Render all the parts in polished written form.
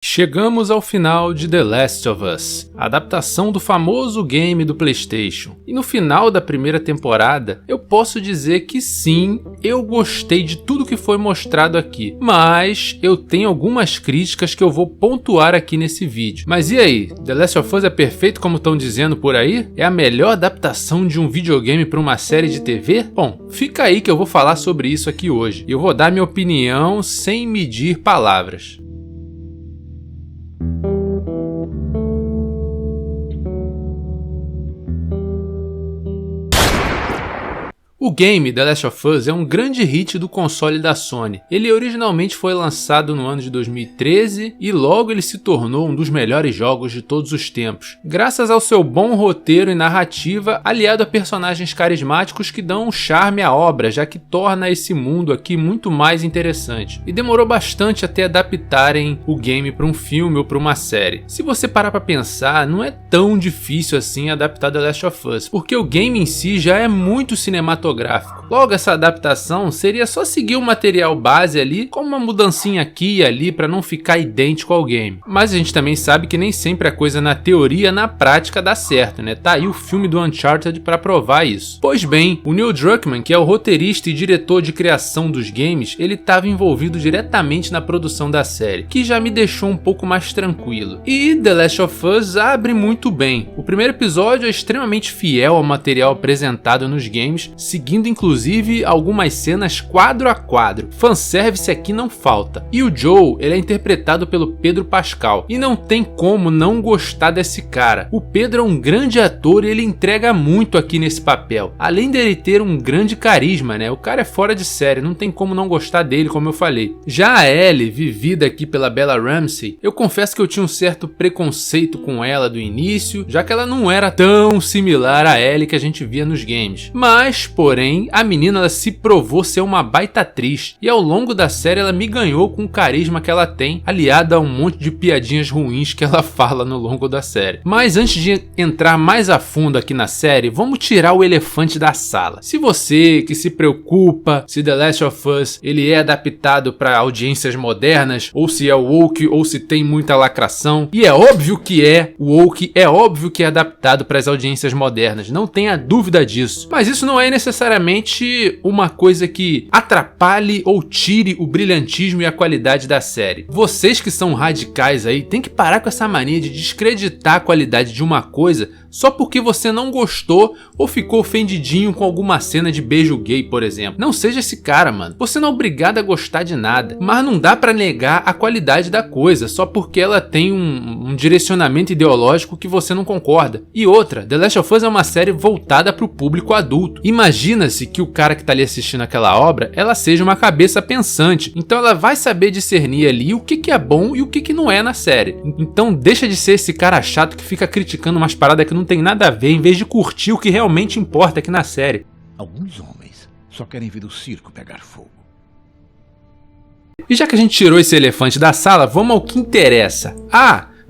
Chegamos ao final de The Last of Us, a adaptação do famoso game do PlayStation. E no final da primeira temporada, eu posso dizer que sim, eu gostei de tudo que foi mostrado aqui. Mas eu tenho algumas críticas que eu vou pontuar aqui nesse vídeo. Mas e aí? The Last of Us é perfeito como estão dizendo por aí? É a melhor adaptação de um videogame para uma série de TV? Bom, fica aí que eu vou falar sobre isso aqui hoje. E eu vou dar minha opinião sem medir palavras. O game The Last of Us é um grande hit do console da Sony. Ele originalmente foi lançado no ano de 2013 e logo ele se tornou um dos melhores jogos de todos os tempos, graças ao seu bom roteiro e narrativa, aliado a personagens carismáticos que dão um charme à obra, já que torna esse mundo aqui muito mais interessante. E demorou bastante até adaptarem o game para um filme ou para uma série. Se você parar para pensar, não é tão difícil assim adaptar The Last of Us, porque o game em si já é muito cinematográfico. Logo, essa adaptação seria só seguir o material base ali, com uma mudancinha aqui e ali para não ficar idêntico ao game. Mas a gente também sabe que nem sempre a coisa na teoria, na prática dá certo, né? Tá aí o filme do Uncharted para provar isso. Pois bem, o Neil Druckmann, que é o roteirista e diretor de criação dos games, ele estava envolvido diretamente na produção da série, que já me deixou um pouco mais tranquilo. E The Last of Us abre muito bem. O primeiro episódio é extremamente fiel ao material apresentado nos games, seguindo inclusive algumas cenas quadro a quadro. Fanservice aqui não falta. E o Joel, ele é interpretado pelo Pedro Pascal. E não tem como não gostar desse cara. O Pedro é um grande ator e ele entrega muito aqui nesse papel. Além dele ter um grande carisma, né? O cara é fora de série, não tem como não gostar dele, como eu falei. Já a Ellie, vivida aqui pela Bella Ramsey, eu confesso que eu tinha um certo preconceito com ela do início, já que ela não era tão similar a Ellie que a gente via nos games. Mas, porém, a menina ela se provou ser uma baita atriz e ao longo da série ela me ganhou com o carisma que ela tem, aliada a um monte de piadinhas ruins que ela fala no longo da série. Mas antes de entrar mais a fundo aqui na série, vamos tirar o elefante da sala. Se você que se preocupa se The Last of Us ele é adaptado para audiências modernas, ou se é woke, ou se tem muita lacração, e é óbvio que é woke, é óbvio que é adaptado para as audiências modernas, não tenha dúvida disso. Mas isso não é necessariamente uma coisa que atrapalhe ou tire o brilhantismo e a qualidade da série. Vocês que são radicais aí tem que parar com essa mania de descreditar a qualidade de uma coisa só porque você não gostou ou ficou ofendidinho com alguma cena de beijo gay, por exemplo. Não seja esse cara, mano. Você não é obrigado a gostar de nada, mas não dá pra negar a qualidade da coisa só porque ela tem um direcionamento ideológico que você não concorda. E outra, The Last of Us é uma série voltada pro público adulto. Imagina-se que o cara que tá ali assistindo aquela obra, ela seja uma cabeça pensante, então ela vai saber discernir ali o que é bom e o que não é na série. Então deixa de ser esse cara chato que fica criticando umas paradas que não tem nada a ver, em vez de curtir o que realmente importa aqui na série. Alguns homens só querem ver o circo pegar fogo. E já que a gente tirou esse elefante da sala, vamos ao que interessa.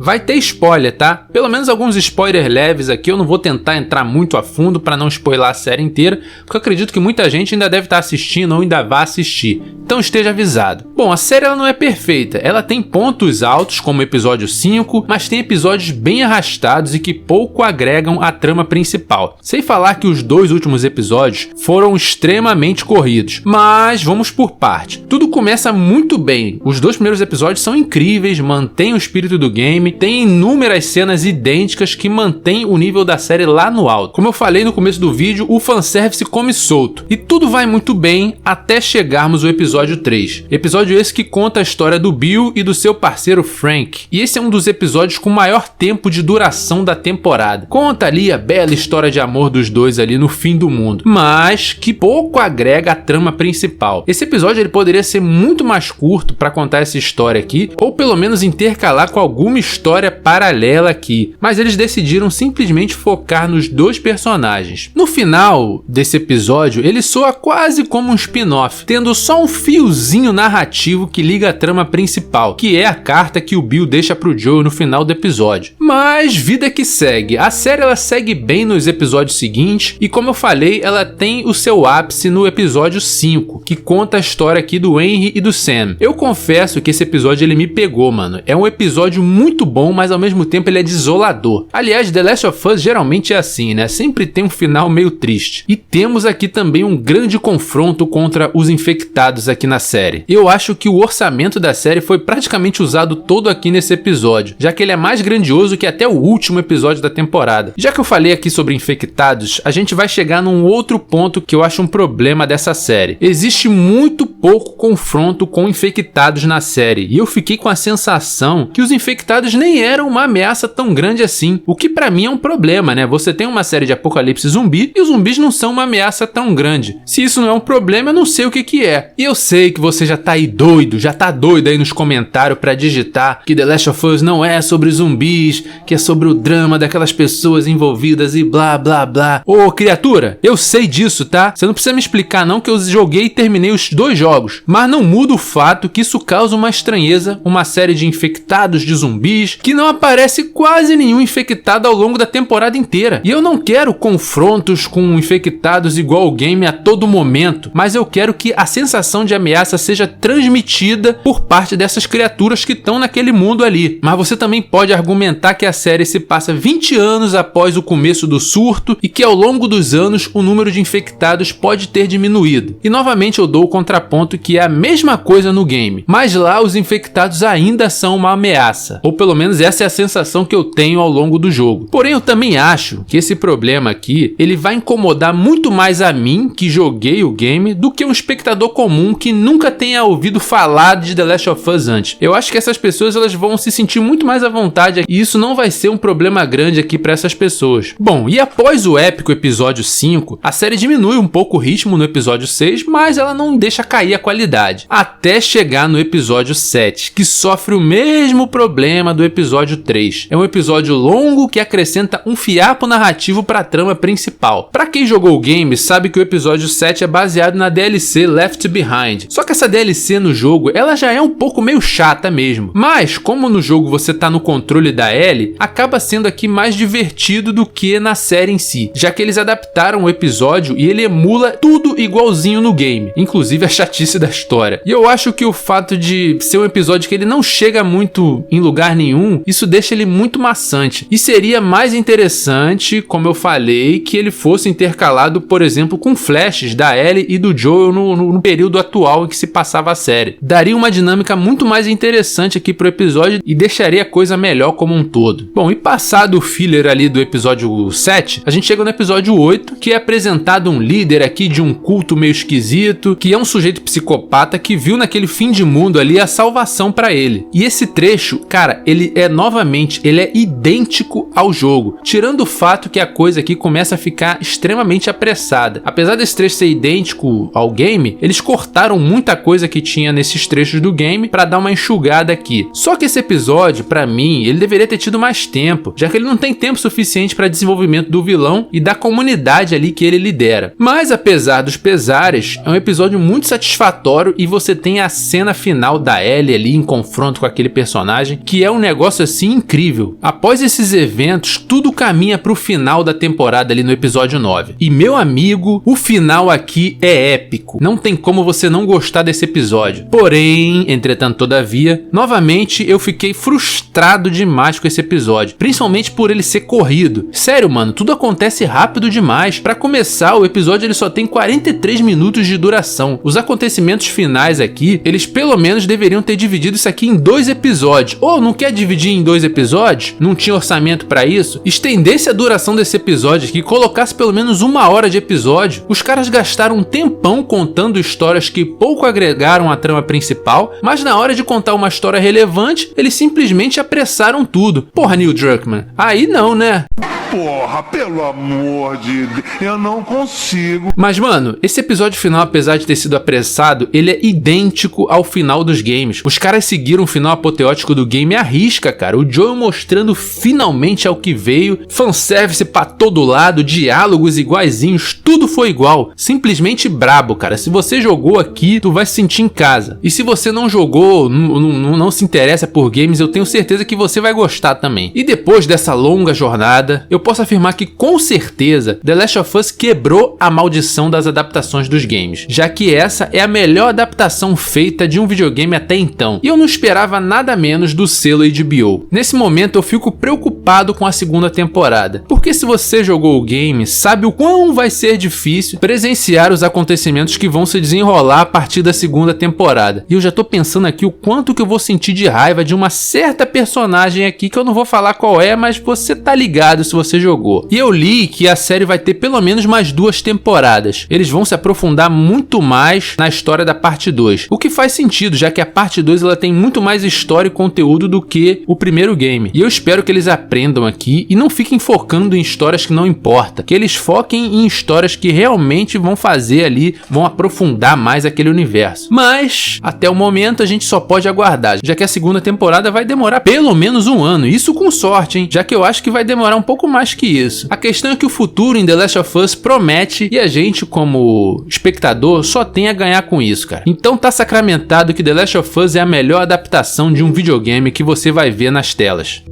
Vai ter spoiler, tá? Pelo menos alguns spoilers leves aqui, eu não vou tentar entrar muito a fundo para não spoiler a série inteira, porque eu acredito que muita gente ainda deve estar assistindo ou ainda vai assistir, então esteja avisado. Bom, a série ela não é perfeita, ela tem pontos altos como o episódio 5, mas tem episódios bem arrastados e que pouco agregam à trama principal. Sem falar que os 2 últimos episódios foram extremamente corridos, mas vamos por parte. Tudo começa muito bem, os 2 primeiros episódios são incríveis, mantêm o espírito do game, tem inúmeras cenas idênticas que mantêm o nível da série lá no alto. Como eu falei no começo do vídeo, o fanservice come solto. E tudo vai muito bem até chegarmos ao episódio 3. Episódio esse que conta a história do Bill e do seu parceiro Frank. E esse é um dos episódios com maior tempo de duração da temporada. Conta ali a bela história de amor dos dois ali no fim do mundo, mas que pouco agrega à trama principal. Esse episódio ele poderia ser muito mais curto para contar essa história aqui, ou pelo menos intercalar com alguma história história paralela aqui, mas eles decidiram simplesmente focar nos 2 personagens. No final desse episódio, ele soa quase como um spin-off, tendo só um fiozinho narrativo que liga a trama principal, que é a carta que o Bill deixa pro Joel no final do episódio. Mas vida que segue. A série ela segue bem nos episódios seguintes e, como eu falei, ela tem o seu ápice no episódio 5, que conta a história aqui do Henry e do Sam. Eu confesso que esse episódio ele me pegou, mano. É um episódio muito bom, mas ao mesmo tempo ele é desolador. Aliás, The Last of Us geralmente é assim, né? Sempre tem um final meio triste. E temos aqui também um grande confronto contra os infectados aqui na série. Eu acho que o orçamento da série foi praticamente usado todo aqui nesse episódio, já que ele é mais grandioso que até o último episódio da temporada. Já que eu falei aqui sobre infectados, a gente vai chegar num outro ponto que eu acho um problema dessa série. Existe muito pouco confronto com infectados na série, e eu fiquei com a sensação que os infectados nem eram uma ameaça tão grande assim, o que pra mim é um problema, né? Você tem uma série de apocalipse zumbi e os zumbis não são uma ameaça tão grande. Se isso não é um problema, eu não sei o que é. E eu sei que você já tá aí doido, já tá doido aí nos comentários pra digitar que The Last of Us não é sobre zumbis, que é sobre o drama daquelas pessoas envolvidas e blá blá blá. Ô criatura, eu sei disso, tá? Você não precisa me explicar não, que eu joguei e terminei os 2 jogos, mas não muda o fato que isso causa uma estranheza, uma série de infectados de zumbis, que não aparece quase nenhum infectado ao longo da temporada inteira. E eu não quero confrontos com infectados igual o game a todo momento, mas eu quero que a sensação de ameaça seja transmitida por parte dessas criaturas que estão naquele mundo ali. Mas você também pode argumentar que a série se passa 20 anos após o começo do surto e que ao longo dos anos o número de infectados pode ter diminuído. E novamente eu dou o contraponto que é a mesma coisa no game, mas lá os infectados ainda são uma ameaça, ou pelo menos essa é a sensação que eu tenho ao longo do jogo. Porém eu também acho que esse problema aqui, ele vai incomodar muito mais a mim, que joguei o game, do que um espectador comum que nunca tenha ouvido falar de The Last of Us antes. Eu acho que essas pessoas elas vão se sentir muito mais à vontade e isso não vai ser um problema grande aqui para essas pessoas. Bom, e após o épico episódio 5, a série diminui um pouco o ritmo no episódio 6, mas ela não deixa cair a qualidade, até chegar no episódio 7, que sofre o mesmo problema do episódio 3. É um episódio longo que acrescenta um fiapo narrativo para a trama principal. Para quem jogou o game, sabe que o episódio 7 é baseado na DLC Left Behind. Só que essa DLC no jogo, ela já é um pouco meio chata mesmo. Mas, como no jogo você tá no controle da Ellie, acaba sendo aqui mais divertido do que na série em si, já que eles adaptaram o episódio e ele emula tudo igualzinho no game, inclusive a chatice da história. E eu acho que o fato de ser um episódio que ele não chega muito em lugar nenhum, isso deixa ele muito maçante. E seria mais interessante, como eu falei, que ele fosse intercalado, por exemplo, com flashes da Ellie e do Joel no período atual em que se passava a série. Daria uma dinâmica muito mais interessante aqui pro episódio e deixaria a coisa melhor como um todo. Bom, e passado o filler ali do episódio 7, a gente chega no episódio 8, que é apresentado um líder aqui de um culto meio esquisito, que é um sujeito psicopata que viu naquele fim de mundo ali a salvação pra ele. E esse trecho, cara, ele é idêntico ao jogo, tirando o fato que a coisa aqui começa a ficar extremamente apressada. Apesar desse trecho ser idêntico ao game, eles cortaram muita coisa que tinha nesses trechos do game pra dar uma enxugada aqui. Só que esse episódio, pra mim, ele deveria ter tido mais tempo, já que ele não tem tempo suficiente para desenvolvimento do vilão e da comunidade ali que ele lidera. Mas apesar dos pesares, é um episódio muito satisfatório e você tem a cena final da Ellie ali em confronto com aquele personagem, que é um negócio assim incrível. Após esses eventos, tudo caminha pro final da temporada ali no episódio 9. E meu amigo, o final aqui é épico. Não tem como você não gostar desse episódio. Porém, entretanto, todavia, novamente eu fiquei frustrado demais com esse episódio, principalmente por ele ser corrido. Sério, mano, tudo acontece rápido demais. Pra começar, o episódio ele só tem 43 minutos de duração. Os acontecimentos finais aqui, eles pelo menos deveriam ter dividido isso aqui em 2 episódios. Ou não quer dividir em 2 episódios? Não tinha orçamento pra isso? Estendesse a duração desse episódio aqui, colocasse pelo menos 1 hora de episódio. Os caras gastaram um tempão contando histórias que pouco agregaram à trama principal, mas na hora de contar uma história relevante, eles simplesmente apressaram tudo. Porra, Neil Druckmann, aí não, né? Porra, pelo amor de Deus, eu não consigo. Mas, mano, esse episódio final, apesar de ter sido apressado, ele é idêntico ao final dos games. Os caras seguiram o final apoteótico do game à risca risca, cara. O Joel mostrando finalmente ao que veio, fanservice pra todo lado, diálogos iguaizinhos, tudo foi igual. Simplesmente brabo, cara. Se você jogou aqui, tu vai se sentir em casa. E se você não jogou, não se interessa por games, eu tenho certeza que você vai gostar também. E depois dessa longa jornada, eu posso afirmar que com certeza The Last of Us quebrou a maldição das adaptações dos games, já que essa é a melhor adaptação feita de um videogame até então. E eu não esperava nada menos do selo HBO. Nesse momento eu fico preocupado com a segunda temporada, porque se você jogou o game, sabe o quão vai ser difícil presenciar os acontecimentos que vão se desenrolar a partir da segunda temporada. E eu já tô pensando aqui o quanto que eu vou sentir de raiva de uma certa personagem aqui, que eu não vou falar qual é, mas você tá ligado se você jogou. E eu li que a série vai ter pelo menos mais 2 temporadas. Eles vão se aprofundar muito mais na história da parte 2, o que faz sentido, já que a parte 2 ela tem muito mais história e conteúdo do que o primeiro game. E eu espero que eles aprendam aqui e não fiquem focando em histórias que não importa, que eles foquem em histórias que realmente vão fazer ali, vão aprofundar mais aquele universo. Mas até o momento a gente só pode aguardar, já que a segunda temporada vai demorar pelo menos 1 ano, isso com sorte, hein? Já que eu acho que vai demorar um pouco mais que isso. A questão é que o futuro em The Last of Us promete e a gente, como espectador, só tem a ganhar com isso, cara. Então tá sacramentado que The Last of Us é a melhor adaptação de um videogame que você vai ver nas telas.